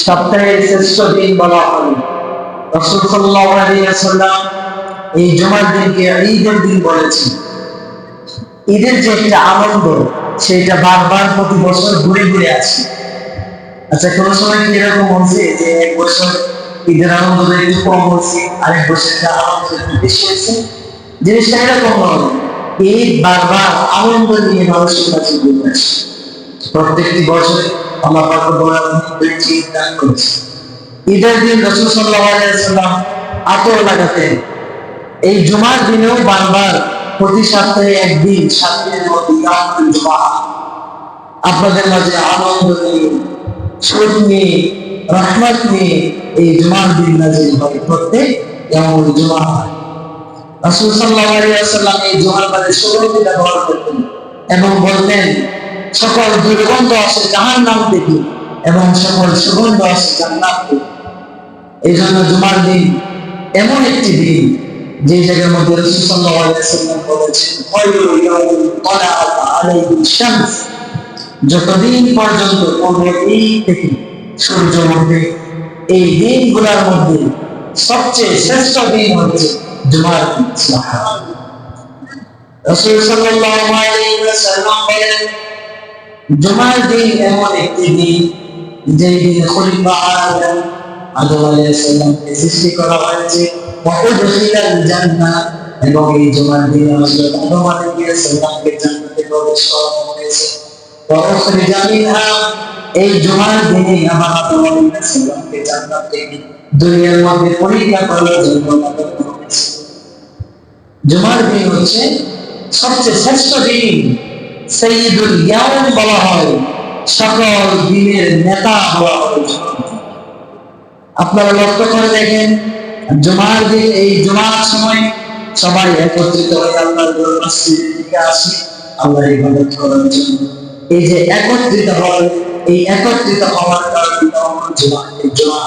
সপ্তাহের শ্রেষ্ঠ দিন বলা হয়। রাসূল সাল্লাল্লাহু আলাইহি ওয়াসাল্লাম এই জুমার দিনকে ঈদের দিন বলেছেন। ঈদের যে একটা আনন্দ, সেটা বারবার প্রতি বছর ঘুরে ঘুরে আসে। আচ্ছা, কোনো সময় কি এরকম হয়েছে যে এক বছর ঈদের আনন্দটা একটু কম হয়েছে, আরেক বছর আনন্দ একটু বেশি হয়েছে? জিনিসটা এরকম নয়। ঈদ বারবার আনন্দ নিয়ে মানুষের কাছে ঘুরে আসে। প্রত্যেকটি বছরে আল্লাহ পাক রব্বুল আলামিন ঈদ দান করেছে। ঈদের দিন রাসূল সাল্লাল্লাহু আলাইহি ওয়াসাল্লাম আতর লাগাতেন। এই জুমার দিনেও বারবার প্রতি সপ্তাহে একদিন, 7 দিনের মধ্যে ইয়ামুল জুমআ আপনাদের মাঝে আনন্দ নিয়ে, সুখ নিয়ে, রহমত নিয়ে এই জুমার দিন নাযিল হয়। প্রত্যেক ইয়ামুল জুমআ রাসূল সাল্লাল্লাহু আলাইহি ওয়াসাল্লাম এই জুমার বারে সুগন্ধি ব্যবহার করতেন এবং বলতেন, সকল দুর্গন্ধ আসে জাহান্নাম থেকে এবং সকল সুগন্ধ আসে জান্নাত থেকে। এই জন্য জুমার দিন এমন একটি দিন যে জায়গার মধ্যে রাসূল সাল্লাল্লাহু আলাইহি ওয়াসাল্লাম বলেছেন, খায়রুল ইয়াউমি তালাআত আলাইহিল শামস, যতদিন পর্যন্ত পূর্ব দিক থেকে সূর্য ওঠে, এই দিনগুলোর মধ্যে সবচেয়ে শ্রেষ্ঠ দিন হচ্ছে জুমার দিন। সুবহানাল্লাহ। রাসূল সাল্লাল্লাহু আলাইহি ওয়াসাল্লাম বলেন, জুমার দিন এমন একটি দিন যে দিন খলিফা আদম আলাইহিস সালামকে সৃষ্টি করা হয়েছে, ওয়াউদখিলাল জান্নাহ, এবং এই জুমার দিন হযরত আদম আলাইহিস সালামকে জান্নাতে প্রবেশ করানো হয়েছে। ওয়াউখরিজা মিনহা, এই জুমার দিনে আবার আদম আলাইহিস সালামকে জান্নাত থেকে দুনিয়ার মধ্যে পরীক্ষা করার জন্য পাঠানো হয়েছে। জুমার দিন হচ্ছে সবচেয়ে শ্রেষ্ঠ দিন, সাইয়্যিদুল ইয়াউম বলা হয়, সকল দিনের নেতা বলা হয়। আপনারা লক্ষ্য করে দেখেন, জুমার দিন এই জুমার সময় সবাই একত্রিত হয়ে আল্লাহর মসজিদের দিকে আসে আল্লাহর ইবাদত করার জন্য। এই যে একত্রিত হয়, এই একত্রিত হওয়ার কারণে জুমা